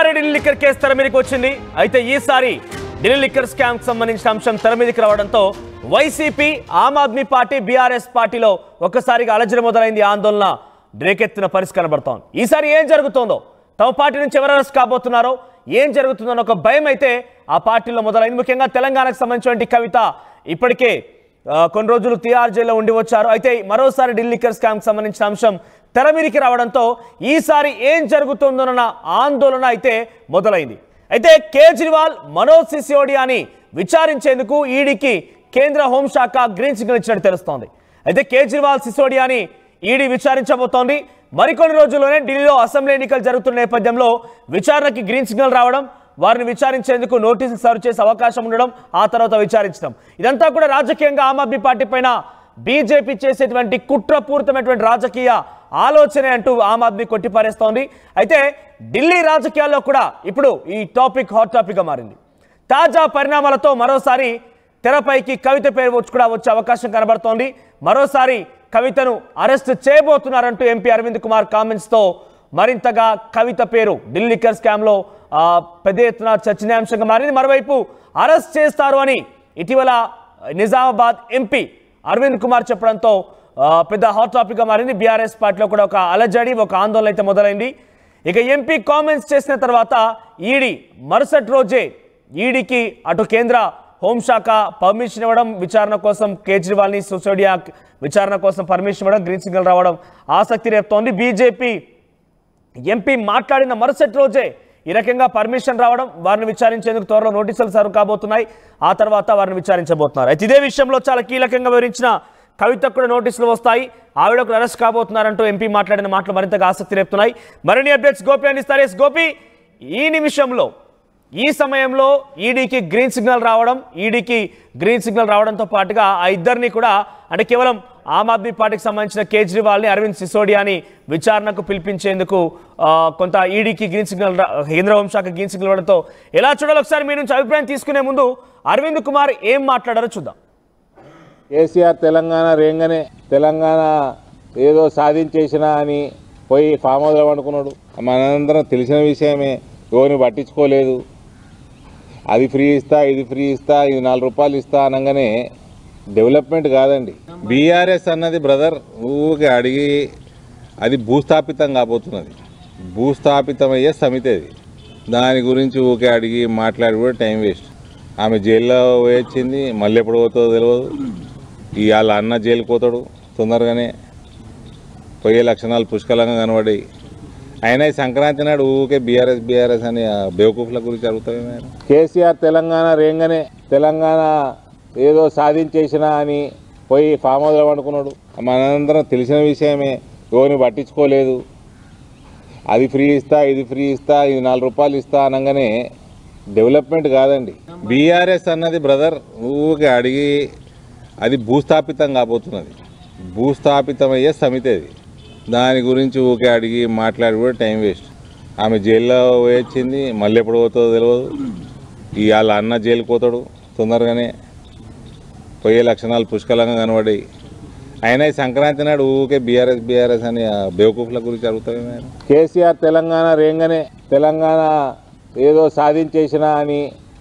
మరోసారి Delhi liquor case తెర మీదకి వచ్చింది. అయితే ఈసారి ఢిల్లీ లిక్కర్ స్కామ్ కి సంబంధించిన అంశం తెర మీదకి రావడంతో YCP, Aam Aadmi party, BRS పార్టీలో ఒక్కసారిగా అలజడి మొదలైంది. ఆందోళన రేకెత్తిన పరిస్థితి కనబడుతోంది. ఈసారి ఏం జరుగుతోందో, తమ పార్టీ నుంచి ఎవరు అరెస్ట్ కాబోతున్నారో, ఏం జరుగుతుందో ఒక భయం అయితే ఆ పార్టీలో మొదలైంది. ముఖ్యంగా తెలంగాణకు సంబంధించిన కవిత ఇప్పటికే కొన్ని రోజులు తిహార్ జైల్లో ఉండి వచ్చారు. అయితే మరోసారి ఢిల్లీ లిక్కర్ స్కామ్ కి సంబంధించిన అంశం తెర మీదకి రావడంతో ఈసారి ఏం జరుగుతుందోనన్న ఆందోళన అయితే మొదలైంది. అయితే కేజ్రీవాల్, మనోజ్ సిసోడియాని విచారించేందుకు ఈడీకి కేంద్ర హోంశాఖ గ్రీన్ సిగ్నల్ ఇచ్చినట్టు తెలుస్తోంది. అయితే కేజ్రీవాల్, సిసోడియాని ఈడీ విచారించబోతోంది. మరికొన్ని రోజుల్లోనే ఢిల్లీలో అసెంబ్లీ ఎన్నికలు జరుగుతున్న నేపథ్యంలో విచారణకి గ్రీన్ సిగ్నల్ రావడం, వారిని విచారించేందుకు నోటీసులు సర్వ్ చేసే అవకాశం ఉండడం, ఆ తర్వాత విచారించడం, ఇదంతా కూడా రాజకీయంగా ఆమ్ ఆద్మీ పార్టీ పైన బీజేపీ చేసేటువంటి కుట్రపూరితమైనటువంటి రాజకీయ ఆలోచనే అంటూ ఆమ్ ఆద్మీ కొట్టిపారేస్తోంది. అయితే ఢిల్లీ రాజకీయాల్లో కూడా ఇప్పుడు ఈ టాపిక్ హాట్ టాపిక్గా మారింది. తాజా పరిణామాలతో మరోసారి తెరపైకి కవిత పేరు కూడా వచ్చే అవకాశం కనబడుతోంది. మరోసారి కవితను అరెస్ట్ చేయబోతున్నారంటూ ఎంపీ అరవింద్ కుమార్ కామెంట్స్తో మరింతగా కవిత పేరు ఢిల్లీ లిక్కర్ స్కామ్లో పెద్ద ఎత్తున చర్చనీయాంశంగా మారింది. మరోవైపు అరెస్ట్ చేస్తారు అని ఇటీవల నిజామాబాద్ ఎంపీ అరవింద్ కుమార్ చెప్పడంతో పెద్ద హాట్ టాపిక్గా మారింది. బీఆర్ఎస్ పార్టీలో కూడా ఒక అలజడి, ఒక ఆందోళన అయితే మొదలైంది. ఇక ఎంపీ కామెంట్స్ చేసిన తర్వాత ఈడీ మరుసటి రోజే ఈడీకి అటు కేంద్ర హోంశాఖ పర్మిషన్ ఇవ్వడం, విచారణ కోసం కేజ్రీవాల్ని, సిసోడియా విచారణ కోసం పర్మిషన్ ఇవ్వడం, గ్రీన్ సిగ్నల్ రావడం ఆసక్తి రేపుతోంది. బీజేపీ ఎంపీ మాట్లాడిన మరుసటి రోజే ఈ రకంగా పర్మిషన్ రావడం, వారిని విచారించేందుకు త్వరలో నోటీసులు సర్వ్ కాబోతున్నాయి. ఆ తర్వాత వారిని విచారించబోతున్నారు. అయితే ఇదే విషయంలో చాలా కీలకంగా వివరించిన కవితకు కూడా నోటీసులు వస్తాయి. ఆవిడ కూడా అరెస్ట్ కాబోతున్నారంటూ ఎంపీ మాట్లాడిన మాటలు మరింతగా ఆసక్తి రేపుతున్నాయి. మరిన్ని అప్డేట్స్ గోపి అందిస్తారు. గోపి, ఈ నిమిషంలో, ఈ సమయంలో ఈడీకి గ్రీన్ సిగ్నల్ రావడంతో పాటుగా ఆ ఇద్దరిని కూడా, అంటే కేవలం ఆమ్ ఆద్మీ పార్టీకి సంబంధించిన కేజ్రీవాల్ని, అరవింద్ సిసోడియాని విచారణకు పిలిపించేందుకు కొంత ఈడీకి గ్రీన్ సిగ్నల్, కేంద్ర హోంశాఖ గ్రీన్ సిగ్నల్ ఇవ్వడంతో ఎలా చూడాలి ఒకసారి మీ నుంచి అభిప్రాయం తీసుకునే ముందు అరవింద్ కుమార్ ఏం మాట్లాడారో చూద్దాం. కేసీఆర్ తెలంగాణ రేంగనే తెలంగాణ ఏదో సాధించేసినా అని పోయి ఫామ్ హౌస్లో వండుకున్నాడు. మనందరం తెలిసిన విషయమే, ఎవరిని పట్టించుకోలేదు. అది ఫ్రీ ఇస్తా, ఇది ఫ్రీ ఇస్తా, ఇది 4 రూపాయలు ఇస్తా అనగానే డెవలప్మెంట్ కాదండి. బీఆర్ఎస్ అన్నది బ్రదర్ ఊరికే అడిగి అది భూస్థాపితం కాబోతున్నది. భూస్థాపితమయ్యే సమితి అది. దాని గురించి ఊరికే అడిగి మాట్లాడి కూడా టైం వేస్ట్. ఆమె జైల్లో వేయించింది, మళ్ళీ ఎప్పుడు పోతుందో తెలియదు. ఇవాళ అన్న జైలుకి పోతాడు తొందరగానే, పోయే లక్షణాలు పుష్కలంగా కనబడ్డాయి. అయినా ఈ సంక్రాంతి నాడు ఊకే బీఆర్ఎస్ అని బేవకూఫ్ల గురించి అడుగుతాయి. కేసీఆర్ తెలంగాణ రేంగనే తెలంగాణ ఏదో సాధించేసినా అని పోయి ఫామ్ హౌస్లో వండుకున్నాడు. మనందరం తెలిసిన విషయమే, ఎవరిని పట్టించుకోలేదు. అది ఫ్రీ ఇస్తా, ఇది ఫ్రీ ఇస్తా, ఇది 4 రూపాయలు ఇస్తా అనగానే డెవలప్మెంట్ కాదండి. బీఆర్ఎస్ అన్నది బ్రదర్ ఊరికే అడిగి అది భూస్థాపితం కాబోతున్నది. భూస్థాపితమయ్యే సమితి అది. దాని గురించి ఊరికే అడిగి మాట్లాడి కూడా టైం వేస్ట్. ఆమె జైల్లో వేయించింది, మళ్ళీ ఎప్పుడు పోతుందో తెలియదు. ఇవాళ అన్న జైలుకి పోతాడు తొందరగానే, పోయే లక్షణాలు పుష్కలంగా కనబడ్డాయి. అయినా ఈ సంక్రాంతి నాడు ఊరికే బీఆర్ఎస్ అని బేవకూఫ్ల గురించి అడుగుతాయి. కేసీఆర్ తెలంగాణ రేంగనే తెలంగాణ ఏదో సాధించేసినా అని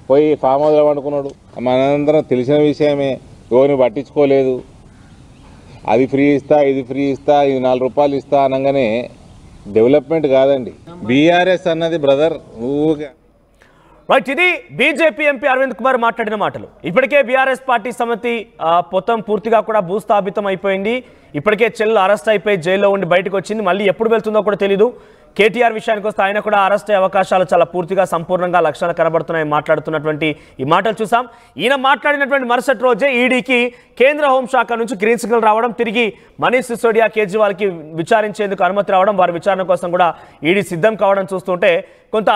పోయి ఫామ్ హౌస్లో వండుకున్నాడు. మనందరం తెలిసిన విషయమే, ఎవరిని పట్టించుకోలేదు. అది ఫ్రీ ఇస్తా, ఇది ఫ్రీ ఇస్తా, ఇది 4 రూపాయలు ఇస్తా అనగానే డెవలప్మెంట్ కాదండి. బీఆర్ఎస్ అన్నది బ్రదర్ ఊరికే రైట్. ఇది బీజేపీ ఎంపీ అరవింద్ కుమార్ మాట్లాడిన మాటలు. ఇప్పటికే బీఆర్ఎస్ పార్టీ సమితి మొత్తం పూర్తిగా కూడా భూస్థాపితం అయిపోయింది. ఇప్పటికే చెల్లు అరెస్ట్ అయిపోయి జైల్లో ఉండి బయటకు వచ్చింది. మళ్ళీ ఎప్పుడు వెళ్తుందో కూడా తెలీదు. కేటీఆర్ విషయానికి వస్తే ఆయన కూడా అరెస్ట్ అయ్యే అవకాశాలు చాలా పూర్తిగా సంపూర్ణంగా లక్షణాలు కనబడుతున్నాయి మాట్లాడుతున్నటువంటి ఈ మాటలు చూసాం. ఈయన మాట్లాడినటువంటి మరుసటి రోజే ఈడీకి కేంద్ర హోంశాఖ నుంచి గ్రీన్ సిగ్నల్ రావడం, తిరిగి మనీష్ సిసోడియా, కేజ్రీవాల్కి విచారించేందుకు అనుమతి రావడం, వారి విచారణ కోసం కూడా ఈడీ సిద్ధం కావడం చూస్తుంటే కొంత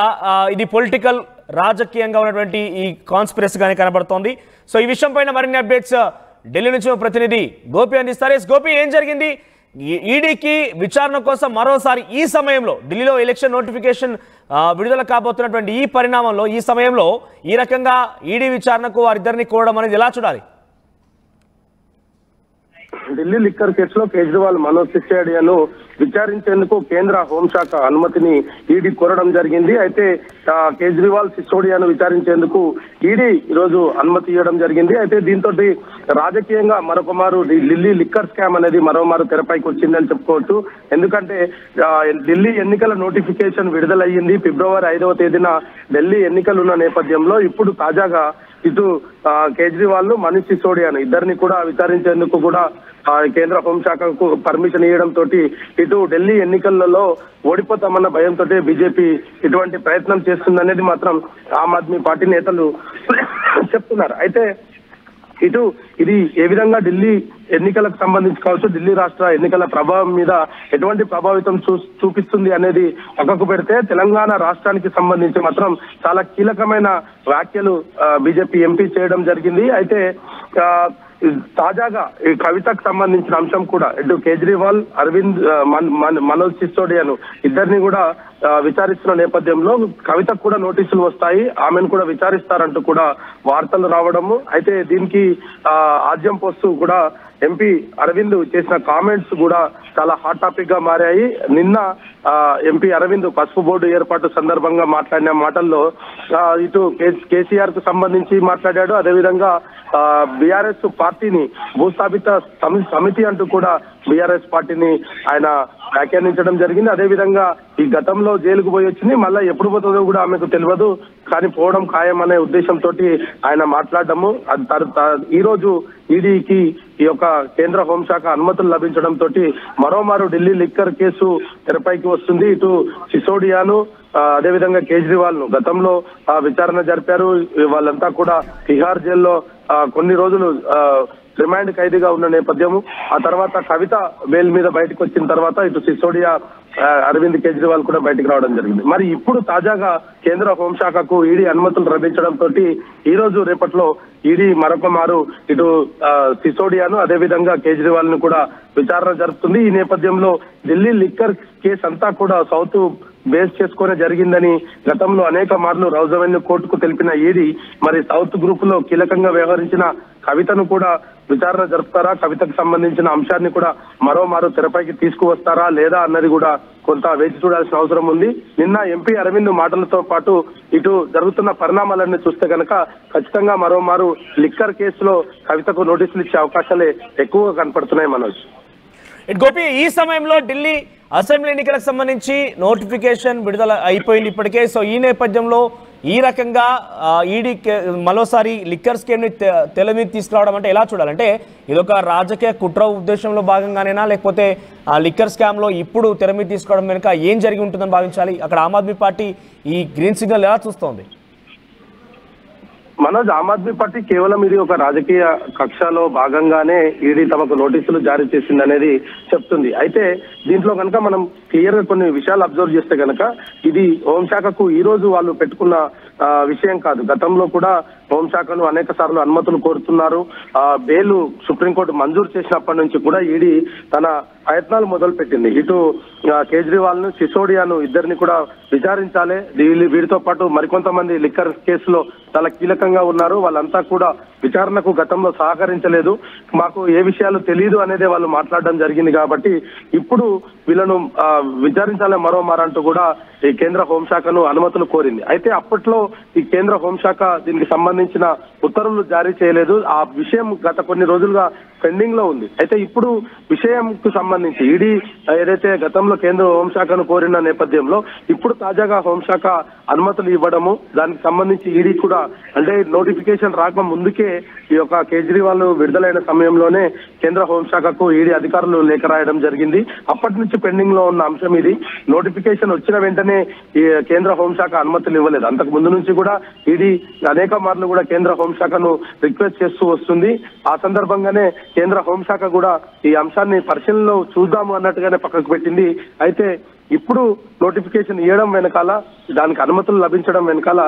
ఇది పొలిటికల్, రాజకీయంగా ఉన్నటువంటి ఈ కాన్స్పిరసీగానే కనబడుతోంది. సో ఈ విషయం పైన మరిన్ని అప్డేట్స్ ఢిల్లీ నుంచి ప్రతినిధి గోపి అందిస్తారు. గోపి, ఏం జరిగింది? ఈడీకి విచారణ కోసం మరోసారి ఈ సమయంలో ఢిల్లీలో ఎలక్షన్ నోటిఫికేషన్ విడుదల కాబోతున్నటువంటి ఈ పరిణామంలో, ఈ సమయంలో ఈ రకంగా ఈడీ విచారణకు వారిద్దరిని కోరడం అనేది ఎలా చూడాలి? ఢిల్లీ లిక్కర్ కేసులో కేజ్రీవాల్, మనోజ్ సిసోడియాను విచారించేందుకు కేంద్ర హోంశాఖ అనుమతిని ఈడీ కోరడం జరిగింది. అయితే కేజ్రీవాల్ సిసోడియాను విచారించేందుకు ఈడీ ఈరోజు అనుమతి ఇవ్వడం జరిగింది. అయితే దీంతో రాజకీయంగా మరొకమారు ఢిల్లీ లిక్కర్ స్కామ్ అనేది మరోమారు తెరపైకి వచ్చిందని చెప్పుకోవచ్చు. ఎందుకంటే ఢిల్లీ ఎన్నికల నోటిఫికేషన్ విడుదలయ్యింది ఫిబ్రవరి 5వ తేదీన ఢిల్లీ ఎన్నికలు ఉన్న నేపథ్యంలో ఇప్పుడు తాజాగా ఇటు కేజ్రీవాల్ ను మనీష్ సిసోడియాను ఇద్దరిని కూడా విచారించేందుకు కూడా కేంద్ర హోంశాఖకు పర్మిషన్ ఇవ్వడంతో ఇటు ఢిల్లీ ఎన్నికలలో ఓడిపోతామన్న భయంతో బీజేపీ ఇటువంటి ప్రయత్నం చేస్తుందనేది మాత్రం ఆమ్ ఆద్మీ పార్టీ నేతలు చెప్తున్నారు. అయితే ఇటు ఇది ఏ విధంగా ఢిల్లీ ఎన్నికలకు సంబంధించి కావచ్చు, ఢిల్లీ రాష్ట్ర ఎన్నికల ప్రభావం మీద ఎటువంటి ప్రభావితం చూపిస్తుంది అనేది పక్కకు పెడితే తెలంగాణ రాష్ట్రానికి సంబంధించి మాత్రం చాలా కీలకమైన వ్యాఖ్యలు బీజేపీ ఎంపీ చేయడం జరిగింది. అయితే తాజాగా ఈ కవితకు సంబంధించిన అంశం కూడా ఇటు కేజ్రీవాల్, అరవింద్, మనోజ్ సిసోడియాను ఇద్దరిని కూడా విచారిస్తున్న నేపథ్యంలో కవితకు కూడా నోటీసులు వస్తాయి, ఆమెను కూడా విచారిస్తారంటూ కూడా వార్తలు రావడము. అయితే దీనికి ఆద్యం పోస్తూ కూడా ఎంపీ అరవింద్ చేసిన కామెంట్స్ కూడా చాలా హాట్ టాపిక్ గా మారాయి. నిన్న ఎంపీ అరవింద్ పసుపు బోర్డు ఏర్పాటు సందర్భంగా మాట్లాడిన మాటల్లో ఇటు కేసీఆర్ కు సంబంధించి మాట్లాడాడు. అదేవిధంగా బీఆర్ఎస్ పార్టీని భూస్థాపిత సమితి అంటూ కూడా బీఆర్ఎస్ పార్టీని ఆయన వ్యాఖ్యానించడం జరిగింది. అదేవిధంగా ఈ గతంలో జైలుకు పోయి వచ్చింది, మళ్ళీ ఎప్పుడు పోతుందో కూడా ఆమెకు తెలియదు, కానీ పోవడం ఖాయం అనే ఉద్దేశంతో ఆయన మాట్లాడడము. ఈ రోజు ఈడీకి ఈ యొక్క కేంద్ర హోంశాఖ అనుమతులు లభించడంతో మరోమారు ఢిల్లీ లిక్కర్ కేసు తెరపైకి వస్తుంది. ఇటు సిసోడియాను అదేవిధంగా కేజ్రీవాల్ ను గతంలో విచారణ జరిపారు. వాళ్ళంతా కూడా తిహార్ జైల్లో కొన్ని రోజులు రిమాండ్ ఖైదీగా ఉన్న నేపథ్యము. ఆ తర్వాత కవిత బెయిల్ మీద బయటకు వచ్చిన తర్వాత ఇటు సిసోడియా, అరవింద్ కేజ్రీవాల్ కూడా బయటకు రావడం జరిగింది. మరి ఇప్పుడు తాజాగా కేంద్ర హోంశాఖకు ఈడీ అనుమతులు లభించడంతో ఈ రోజు రేపట్లో ఈడీ మరొక మారు ఇటు సిసోడియాను అదేవిధంగా కేజ్రీవాల్ ను కూడా విచారణ జరుపుతుంది. ఈ నేపథ్యంలో ఢిల్లీ లిక్కర్ కేసు అంతా కూడా సౌత్ బేస్ చేసుకునే జరిగిందని గతంలో అనేక మార్లు రౌజ్ అవెన్యూ కోర్టుకు తెలిపిన ఈడీ మరి సౌత్ గ్రూప్ లో కీలకంగా వ్యవహరించిన కవితను కూడా విచారణ జరుపుతారా, కవితకు సంబంధించిన అంశాన్ని కూడా మరోమారు తెరపైకి తీసుకువస్తారా లేదా అన్నది కూడా కొంత వేచి చూడాల్సిన అవసరం ఉంది. నిన్న ఎంపీ అరవింద్ మాటలతో పాటు ఇటు జరుగుతున్న పరిణామాలన్నీ చూస్తే కనుక ఖచ్చితంగా మరోమారు లిక్కర్ కేసులో కవితకు నోటీసులు ఇచ్చే అవకాశాలే ఎక్కువగా కనపడుతున్నాయి. మనోజ్ గోపి, ఈ సమయంలో ఢిల్లీ అసెంబ్లీ ఎన్నికలకు సంబంధించి నోటిఫికేషన్ విడుదల అయిపోయింది ఇప్పటికే. సో ఈ నేపథ్యంలో ఈ రకంగా ఈడీ మరోసారి లిక్కర్ స్కీమ్ ని తెర మీద తీసుకురావడం అంటే ఎలా చూడాలంటే ఇదొక రాజకీయ కుట్ర ఉద్దేశంలో భాగంగానేనా, లేకపోతే ఆ లిక్కర్ స్కామ్ లో ఇప్పుడు తెర మీద తీసుకోవడం వెనుక ఏం జరిగి ఉంటుందని భావించాలి? అక్కడ ఆమ్ ఆద్మీ పార్టీ ఈ గ్రీన్ సిగ్నల్ ఎలా చూస్తోంది? మనోజ్, ఆమ్ ఆద్మీ పార్టీ కేవలం ఇది ఒక రాజకీయ కక్షలో భాగంగానే ఈడీ తమకు నోటీసులు జారీ చేసింది అనేది చెప్తుంది. అయితే దీంట్లో కనుక మనం క్లియర్ గా కొన్ని విషయాలు అబ్జర్వ్ చేస్తే కనుక ఇది హోంశాఖకు ఈ రోజు వాళ్ళు పెట్టుకున్న విషయం కాదు. గతంలో కూడా హోంశాఖను అనేక సార్లు అనుమతులు కోరుతున్నారు. బెయిల్ సుప్రీంకోర్టు మంజూరు చేసినప్పటి నుంచి కూడా ఈడీ తన ప్రయత్నాలు మొదలు పెట్టింది. ఇటు కేజ్రీవాల్ ను, సిసోడియాను ఇద్దరిని కూడా విచారించాలి. వీరితో పాటు మరికొంతమంది లిక్కర్ కేసులో చాలా కీలకంగా ఉన్నారు. వాళ్ళంతా కూడా విచారణకు గతంలో సహకరించలేదు, మాకు ఏ విషయాలు తెలియదు అనేది వాళ్ళు మాట్లాడడం జరిగింది. కాబట్టి ఇప్పుడు వీళ్ళను విచారించాలి మరోమారంటూ కూడా ఈ కేంద్ర హోంశాఖను అనుమతులు కోరింది. అయితే అప్పట్లో ఈ కేంద్ర హోంశాఖ దీనికి సంబంధించిన ఉత్తర్వులు జారీ చేయలేదు. ఆ విషయం గత కొన్ని రోజులుగా పెండింగ్ లో ఉంది. అయితే ఇప్పుడు విషయంకు సంబంధించి ఈడీ ఏదైతే గతంలో కేంద్ర హోంశాఖను కోరిన నేపథ్యంలో ఇప్పుడు తాజాగా హోంశాఖ అనుమతులు ఇవ్వడము, దానికి సంబంధించి ఈడీ కూడా అంటే నోటిఫికేషన్ రాక ముందుకే ఈ యొక్క కేజ్రీవాల్ విడుదలైన సమయంలోనే కేంద్ర హోంశాఖకు ఈడీ అధికారులు లేఖ రాయడం జరిగింది. అప్పటి నుంచి పెండింగ్ లో ఉన్న అంశం ఇది. నోటిఫికేషన్ వచ్చిన వెంటనే ఈ కేంద్ర హోంశాఖ అనుమతులు ఇవ్వలేదు. అంతకు ముందు నుంచి కూడా ఈడీ అనేక మార్లు కూడా కేంద్ర హోంశాఖను రిక్వెస్ట్ చేస్తూ వస్తుంది. ఆ సందర్భంగానే కేంద్ర హోంశాఖ కూడా ఈ అంశాన్ని పరిశీలనలో చూద్దాము అన్నట్టుగానే పక్కకు పెట్టింది. అయితే ఇప్పుడు నోటిఫికేషన్ ఇవ్వడం వెనకాల, దానికి అనుమతులు లభించడం వెనకాల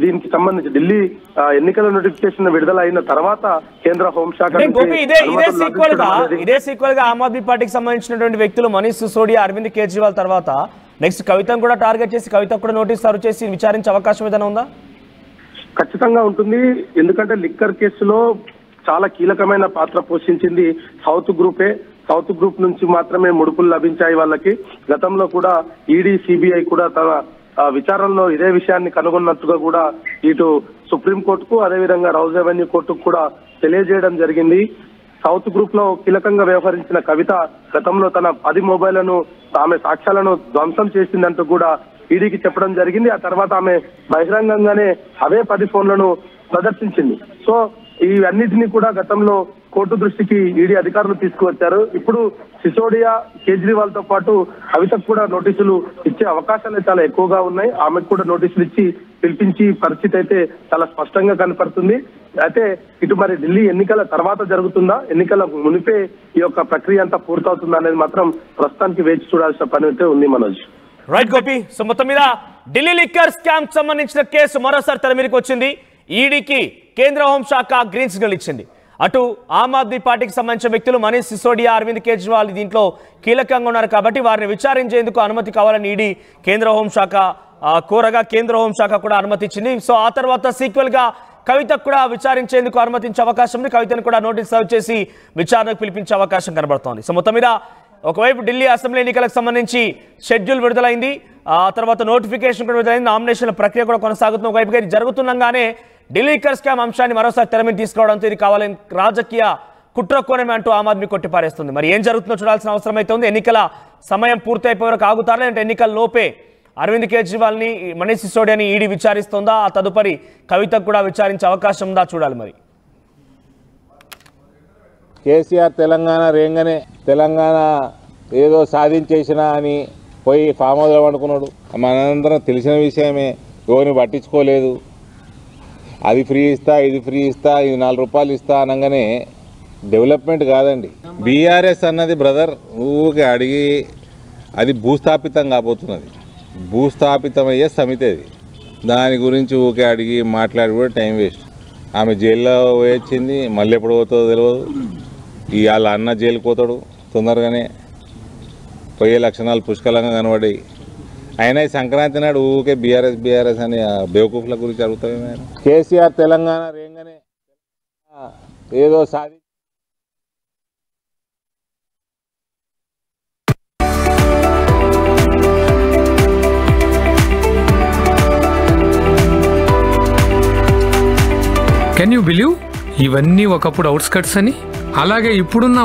దీనికి సంబంధించి ఢిల్లీ ఎన్నికల నోటిఫికేషన్ విడుదల అయిన తర్వాత కేంద్ర హోంశాఖ ఇదే సీక్వెల్ గా ఆమ్ ఆద్మీ పార్టీకి సంబంధించినటువంటి వ్యక్తులు మనీష్ సిసోడియా, అరవింద్ కేజ్రీవాల్ తర్వాత నెక్స్ట్ కవితను కూడా టార్గెట్ చేసి కవితకు కూడా నోటీస్ సర్వ్ చేసి విచారించే అవకాశం ఏదైనా ఉందా? ఖచ్చితంగా ఉంటుంది. ఎందుకంటే లిక్కర్ కేసులో చాలా కీలకమైన పాత్ర పోషించింది సౌత్ గ్రూపే. సౌత్ గ్రూప్ నుంచి మాత్రమే ముడుపులు లభించాయి వాళ్ళకి. గతంలో కూడా ఈడీ సిబిఐ కూడా తన విచారణలో ఇదే విషయాన్ని కనుగొన్నట్టుగా కూడా ఇటు సుప్రీంకోర్టుకు అదేవిధంగా రౌజ్ రెవెన్యూ కోర్టుకు కూడా తెలియజేయడం జరిగింది. సౌత్ గ్రూప్ లో కీలకంగా వ్యవహరించిన కవిత గతంలో తన 10 మొబైళ్లను ఆమె సాక్ష్యాలను ధ్వంసం చేసిందంటూ కూడా ఈడీకి చెప్పడం జరిగింది. ఆ తర్వాత ఆమె బహిరంగంగానే అవే 10 ఫోన్లను ప్రదర్శించింది. సో ఇవన్నిటినీ కూడా గతంలో కోర్టు దృష్టికి ఈడీ అధికారులు తీసుకువచ్చారు. ఇప్పుడు సిసోడియా, కేజ్రీవాల్ తో పాటు కవితకు కూడా నోటీసులు ఇచ్చే అవకాశాలు చాలా ఎక్కువగా ఉన్నాయి. ఆమెకు కూడా నోటీసులు ఇచ్చి పిలిపించి పరిస్థితి అయితే చాలా స్పష్టంగా కనపడుతుంది. అయితే ఇటు మరి ఢిల్లీ ఎన్నికల తర్వాత జరుగుతుందా, ఎన్నికల మునిపే ఈ యొక్క ప్రక్రియ అంతా పూర్తవుతుందా అనేది మాత్రం ప్రస్తుతానికి వేచి చూడాల్సిన పని అయితే ఉంది మనోజ్. రైట్ గోపి. సో మొత్తం మీద ఢిల్లీ లిక్కర్ స్కామ్ సంబంధించిన కేసు మరోసారి తెర మీదకి వచ్చింది. ఈడీకి కేంద్ర హోంశాఖ గ్రీన్ సిగ్నల్ ఇచ్చింది. అటు ఆమ్ ఆద్మీ పార్టీకి సంబంధించిన వ్యక్తులు మనీష్ సిసోడియా, అరవింద్ కేజ్రీవాల్ దీంట్లో కీలకంగా ఉన్నారు కాబట్టి వారిని విచారించేందుకు అనుమతి కావాలని ఈడీ కేంద్ర హోంశాఖ కోరగా కేంద్ర హోంశాఖ కూడా అనుమతి ఇచ్చింది. సో ఆ తర్వాత సీక్వెల్ గా కవితకు కూడా విచారించేందుకు అనుమతించే అవకాశం ఉంది. కవితను కూడా నోటీస్ సర్వ్ చేసి విచారణకు పిలిపించే అవకాశం కనబడుతోంది. సో మొత్తం మీద ఒకవైపు ఢిల్లీ అసెంబ్లీ ఎన్నికలకు సంబంధించి షెడ్యూల్ విడుదలైంది, ఆ తర్వాత నోటిఫికేషన్ కూడా విడుదలైంది, నామినేషన్ల ప్రక్రియ కూడా కొనసాగుతుంది. ఒకవైపుగా ఇది జరుగుతుండగానే ఢిల్లీ లిక్కర్ స్కామ్ అంశాన్ని మరోసారి తెర మీద తీసుకురావడంతో ఇది కావాలని రాజకీయ కుట్రకోణమే అంటూ ఆమ్ ఆద్మీ కొట్టిపారేస్తుంది. మరి ఏం జరుగుతుందో చూడాల్సిన అవసరం అయితే ఉంది. ఎన్నికల సమయం పూర్తయిపోయే వరకు ఆగుతారా, లేదంటే ఎన్నికల లోపే అరవింద్ కేజ్రీవాల్ని, మనీష్ సిసోడియాని ఈడీ విచారిస్తుందా, ఆ తదుపరి కవితకు కూడా విచారించే అవకాశం ఉందా చూడాలి. మరి కేసీఆర్ తెలంగాణ రేంగనే తెలంగాణ ఏదో సాధించేసినా అని పోయి ఫామ్ హౌస్లో వండుకున్నాడు. మనందరం తెలిసిన విషయమే, ఎవరిని పట్టించుకోలేదు. అది ఫ్రీ ఇస్తా, ఇది ఫ్రీ ఇస్తా, ఇది 4 రూపాయలు ఇస్తా అనగానే డెవలప్మెంట్ కాదండి. బీఆర్ఎస్ అన్నది బ్రదర్ ఊరికే అడిగి అది భూస్థాపితం కాబోతున్నది. భూస్థాపితమయ్యే సమితి అది. దాని గురించి ఊరికే అడిగి మాట్లాడి కూడా టైం వేస్ట్. ఆమె జైల్లో వచ్చింది, మళ్ళీ ఎప్పుడు పోతుందో తెలియదు. ఇవాళ అన్న జైలుకి పోతాడు తొందరగానే, పోయే లక్షణాలు పుష్కలంగా కనబడ్డాయి. అయినా ఈ సంక్రాంతి నాడు ఊరికే బీఆర్ఎస్ అని బేవకూఫ్ల గురించి అడుగుతామే. కేసీఆర్ తెలంగాణ రేంగనే ఏదో సాధి కెన్ యూ బిలీవ్ ఇవన్నీ ఒకప్పుడు అవుట్స్కట్స్ అని, అలాగే ఇప్పుడున్న